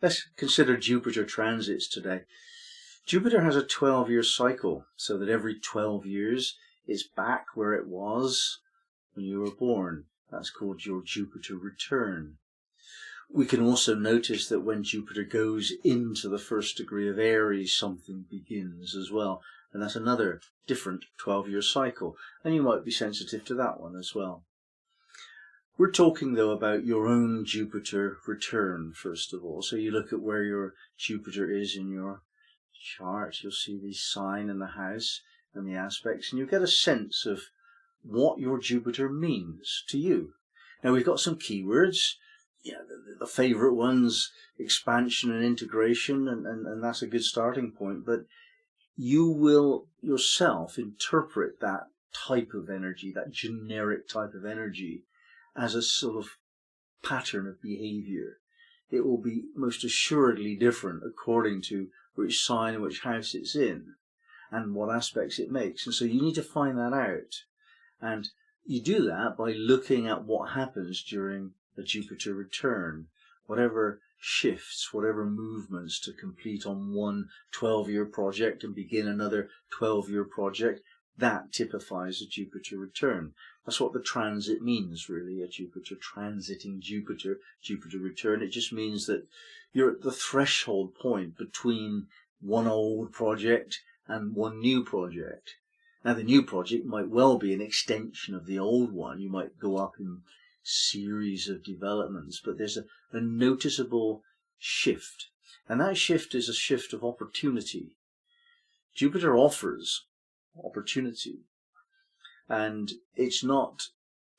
Let's consider Jupiter transits today. Jupiter has a 12-year cycle, so that every 12 years it's back where it was when you were born. That's called your Jupiter return. We can also notice that when Jupiter goes into the first degree of Aries, something begins as well. And that's another different 12-year cycle. And you might be sensitive to that one as well. We're talking, though, about your own Jupiter return, first of all. So you look at where your Jupiter is in your chart. You'll see the sign and the house and the aspects. And you'll get a sense of what your Jupiter means to you. Now, we've got some keywords. Yeah, the favourite ones, expansion and integration, and that's a good starting point. But you will yourself interpret that type of energy, that generic type of energy, as a sort of pattern of behaviour. It will be most assuredly different according to which sign and which house it's in and what aspects it makes. And so you need to find that out. And you do that by looking at what happens during a Jupiter return. Whatever shifts, whatever movements to complete on one 12-year project and begin another 12-year project, that typifies a Jupiter return. That's what the transit means, really, a Jupiter transiting Jupiter, Jupiter return. It just means that you're at the threshold point between one old project and one new project. Now, the new project might well be an extension of the old one. You might go up in series of developments, but there's a noticeable shift. And that shift is a shift of opportunity. Jupiter offers opportunity. And it's not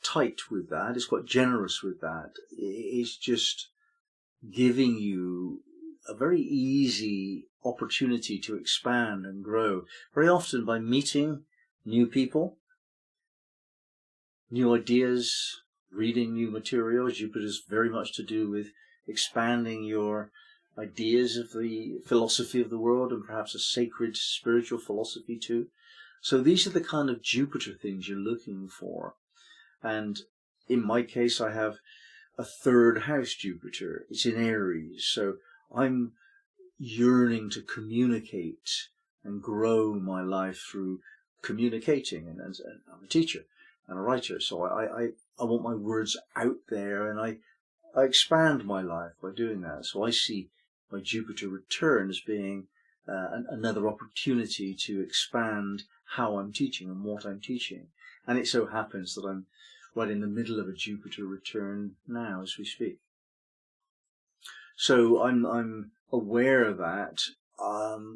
tight with that. It's quite generous with that. It's just giving you a very easy opportunity to expand and grow. Very often by meeting new people, new ideas, reading new material. Jupiter's very much to do with expanding your ideas of the philosophy of the world and perhaps a sacred spiritual philosophy too. So these are the kind of Jupiter things you're looking for. And in my case, I have a third house Jupiter. It's in Aries. So I'm yearning to communicate and grow my life through communicating. And I'm a teacher and a writer. So I want my words out there, and I expand my life by doing that. So I see my Jupiter return as being another opportunity to expand how I'm teaching and what I'm teaching. And it so happens that I'm right in the middle of a Jupiter return now as we speak. So I'm aware that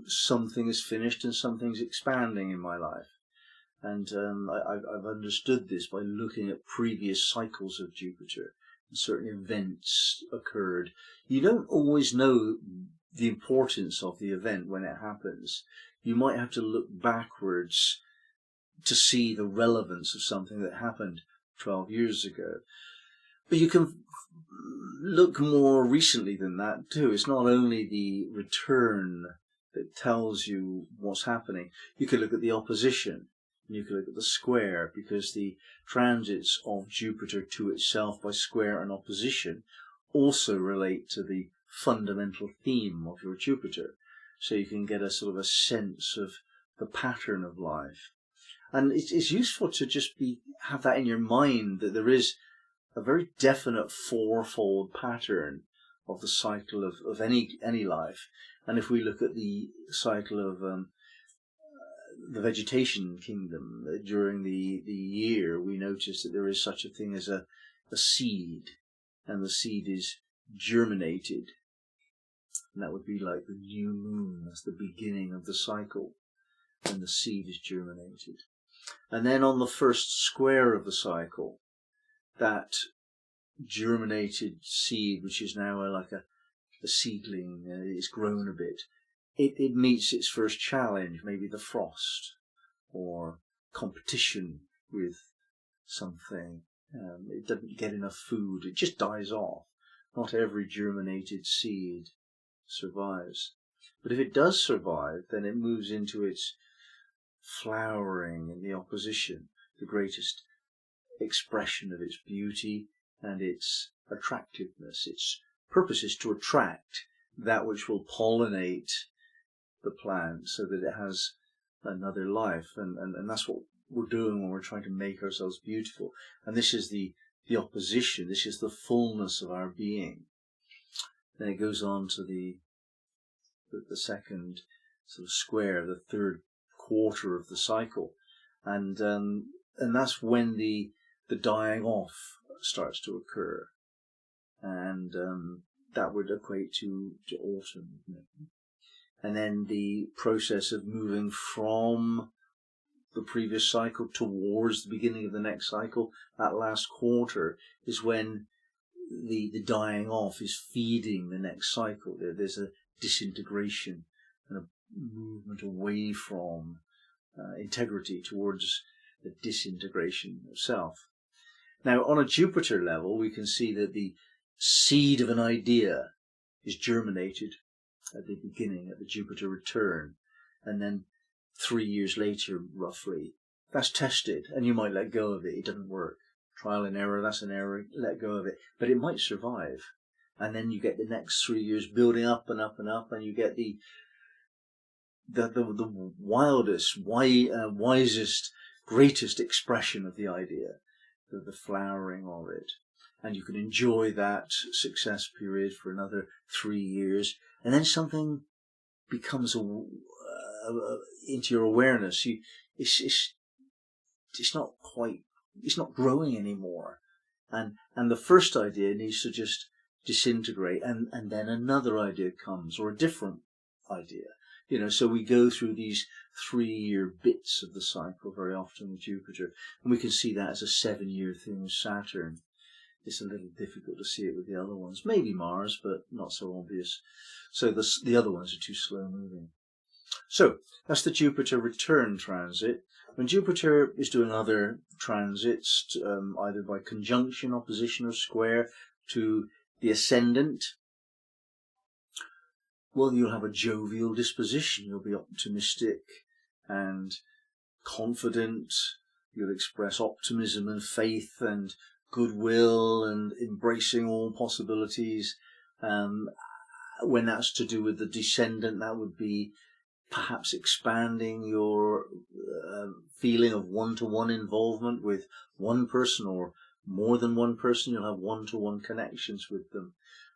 something is finished and something's expanding in my life. And I've understood this by looking at previous cycles of Jupiter. Certain events occurred. You don't always know the importance of the event when it happens. You might have to look backwards to see the relevance of something that happened 12 years ago. But you can look more recently than that too. It's not only the return that tells you what's happening. You can look at the opposition. And you can look at the square, because the transits of Jupiter to itself by square and opposition also relate to the fundamental theme of your Jupiter. So you can get a sort of a sense of the pattern of life. And it's useful to just have that in your mind, that there is a very definite fourfold pattern of the cycle of any life. And if we look at the cycle of the vegetation kingdom, during the year, we notice that there is such a thing as a seed, and the seed is germinated. And that would be like the new moon. That's the beginning of the cycle, when the seed is germinated. And then on the first square of the cycle, that germinated seed, which is now like a seedling, it's grown a bit, it meets its first challenge, maybe the frost or competition with something. It doesn't get enough food, it just dies off. Not every germinated seed survives. But if it does survive, then it moves into its flowering in the opposition, the greatest expression of its beauty and its attractiveness. Its purpose is to attract that which will pollinate the plant so that it has another life. And that's what we're doing when we're trying to make ourselves beautiful. And this is the opposition. This is the fullness of our being. Then it goes on to the second sort of square, the third quarter of the cycle. And that's when the dying off starts to occur. And that would equate to autumn, isn't it? And then the process of moving from the previous cycle towards the beginning of the next cycle, that last quarter, is when the dying off is feeding the next cycle. There's a disintegration and a movement away from integrity towards the disintegration of self. Now, on a Jupiter level, we can see that the seed of an idea is germinated at the beginning, at the Jupiter return, and then 3 years later, roughly, that's tested, and you might let go of it. It doesn't work. Trial and error, that's an error, let go of it. But it might survive. And then you get the next 3 years building up and up and up, and you get the wildest, wisest, greatest expression of the idea, the flowering of it. And you can enjoy that success period for another 3 years, and then something becomes into your awareness. It's not growing anymore, and the first idea needs to just disintegrate, and then another idea comes, or a different idea. So we go through these 3-year bits of the cycle very often with Jupiter, and we can see that as a 7-year thing with Saturn. It's a little difficult to see it with the other ones. Maybe Mars, but not so obvious. So the other ones are too slow moving. So that's the Jupiter return transit. When Jupiter is doing other transits, either by conjunction, opposition, or square to the Ascendant, well, you'll have a jovial disposition. You'll be optimistic and confident. You'll express optimism and faith and goodwill and embracing all possibilities. When that's to do with the Descendant, that would be perhaps expanding your feeling of one-to-one involvement with one person or more than one person. You'll have one-to-one connections with them,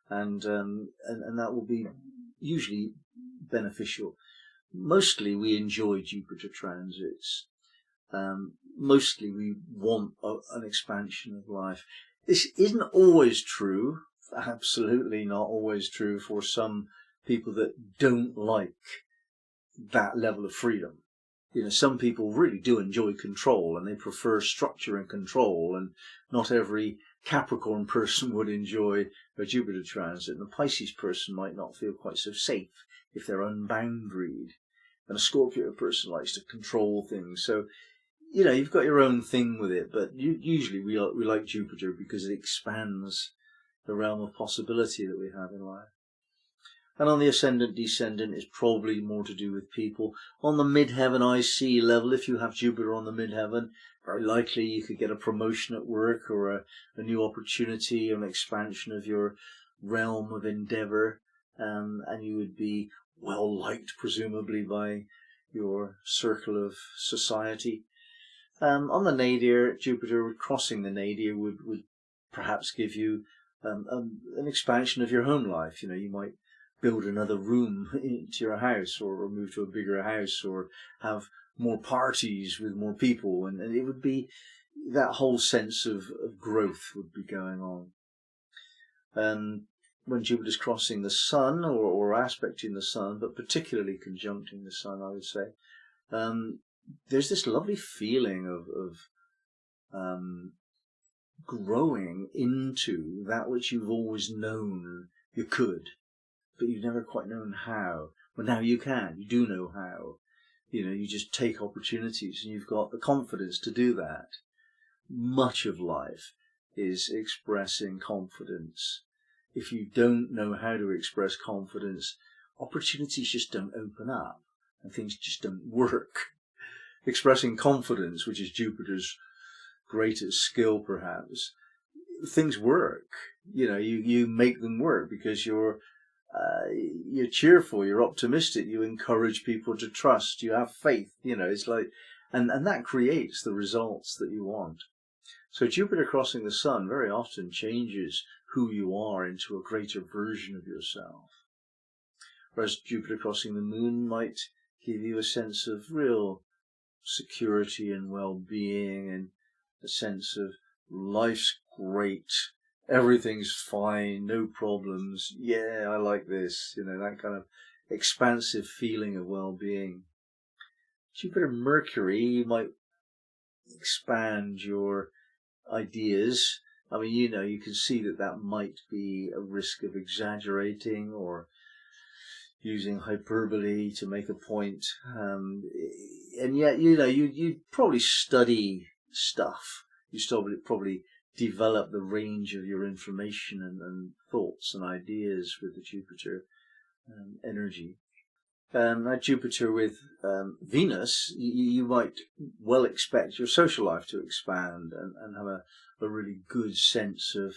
and that will be usually beneficial. Mostly we enjoy Jupiter transits. Mostly we want an expansion of life. This isn't always true, absolutely not always true for some people that don't like that level of freedom. Some people really do enjoy control, and they prefer structure and control, and not every Capricorn person would enjoy a Jupiter transit, and a Pisces person might not feel quite so safe if they're unboundaried, and a Scorpio person likes to control things. So you've got your own thing with it, but usually we like Jupiter because it expands the realm of possibility that we have in life. And on the Ascendant, Descendant is probably more to do with people. On the midheaven IC level, if you have Jupiter on the midheaven, very likely you could get a promotion at work, or a new opportunity, or an expansion of your realm of endeavour, and you would be well liked, presumably, by your circle of society. On the nadir, Jupiter crossing the nadir would perhaps give you an expansion of your home life. You might build another room into your house, or move to a bigger house, or have more parties with more people, and it would be that whole sense of growth would be going on. When Jupiter's crossing the Sun, or aspecting the Sun, but particularly conjuncting the Sun, I would say, there's this lovely feeling of growing into that which you've always known you could, but you've never quite known how. Well, now you can. You do know how. You just take opportunities, and you've got the confidence to do that. Much of life is expressing confidence. If you don't know how to express confidence, opportunities just don't open up, and things just don't work. Expressing confidence, which is Jupiter's greatest skill perhaps, things work. You make them work because you're you're cheerful, you're optimistic, you encourage people to trust, you have faith, it's like, and that creates the results that you want. So Jupiter crossing the Sun very often changes who you are into a greater version of yourself. Whereas Jupiter crossing the Moon might give you a sense of real security and well-being, and a sense of life's great, everything's fine, no problems, yeah, I like this, that kind of expansive feeling of well-being. Jupiter Mercury might expand your ideas. I mean, you can see that might be a risk of exaggerating or using hyperbole to make a point. And yet, you probably study stuff. You still probably develop the range of your information and thoughts and ideas with the Jupiter energy. At Jupiter with Venus, you might well expect your social life to expand and have a really good sense of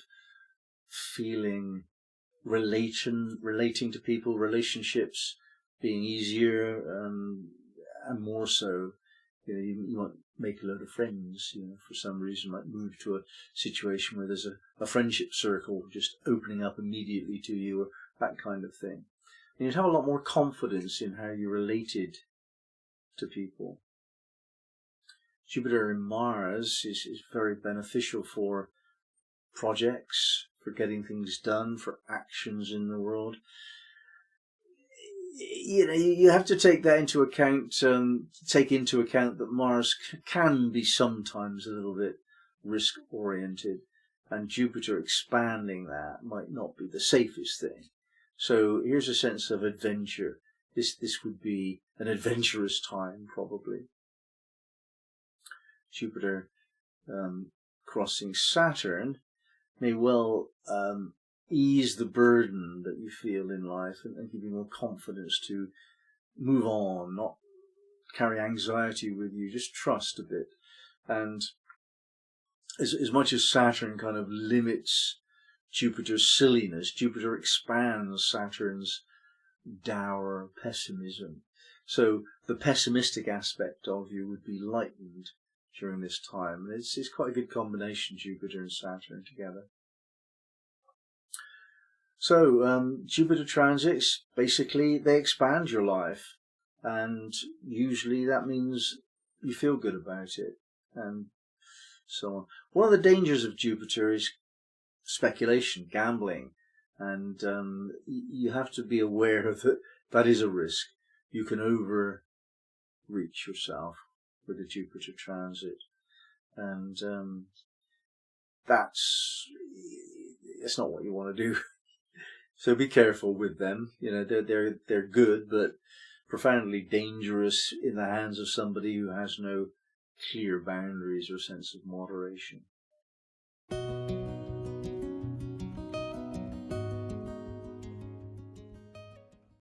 feeling, relating to people, relationships being easier and more so. You might make a load of friends, for some reason, might move to a situation where there's a friendship circle just opening up immediately to you, or that kind of thing. And you'd have a lot more confidence in how you related to people. Jupiter and Mars is very beneficial for projects, for getting things done, for actions in the world. You have to take that into account, take into account that Mars can be sometimes a little bit risk-oriented, and Jupiter expanding that might not be the safest thing. So here's a sense of adventure. This would be an adventurous time, probably. Jupiter crossing Saturn may well ease the burden that you feel in life and give you more confidence to move on, not carry anxiety with you, just trust a bit. And as much as Saturn kind of limits Jupiter's silliness, Jupiter expands Saturn's dour pessimism. So the pessimistic aspect of you would be lightened during this time. It's quite a good combination, Jupiter and Saturn together. So Jupiter transits, basically, they expand your life. And usually that means you feel good about it, and so on. One of the dangers of Jupiter is speculation, gambling, and you have to be aware of it. That is a risk. You can overreach yourself with a Jupiter transit, and that's not what you want to do. So be careful with them. They're good, but profoundly dangerous in the hands of somebody who has no clear boundaries or sense of moderation.